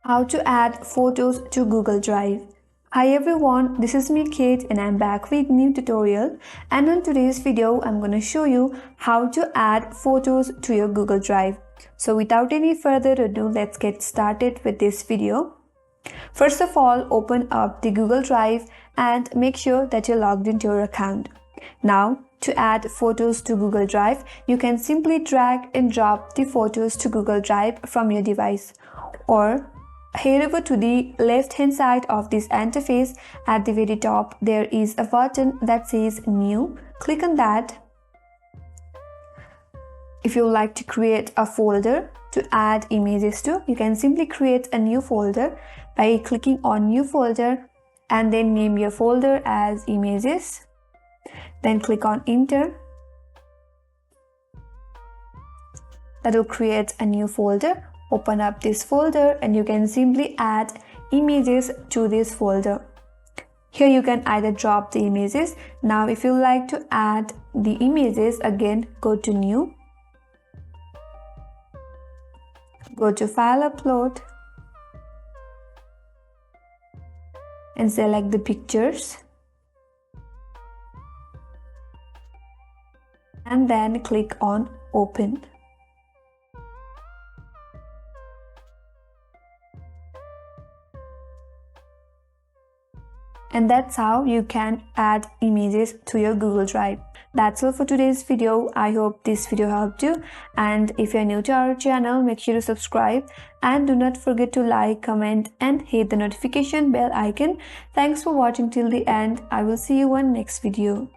How to add photos to Google Drive. Hi everyone, this is me Kate and I'm back with new tutorial, and in today's video I'm going to show you how to add photos to your Google Drive. So without any further ado, let's get started with this video. First of all, open up the Google Drive and make sure that you're logged into your account. Now, to add photos to Google Drive, you can simply drag and drop the photos to Google Drive from your device, or head over to the left hand side of this interface. At the very top there is a button that says New. Click on that. If you would like to create a folder to add images to, you can simply create a new folder by clicking on New Folder and then name your folder as Images. Then click on Enter. That will create a new folder. Open up this folder and you can simply add images to this folder. Here you can either drop the images. Now if you like to add the images, again go to New, go to File Upload and select the pictures and then click on Open. And that's how you can add images to your Google Drive. That's all for today's video. I hope this video helped you, and if you're new to our channel, make sure to subscribe and do not forget to like, comment and hit the notification bell icon. Thanks for watching till the end. I will see you on next video.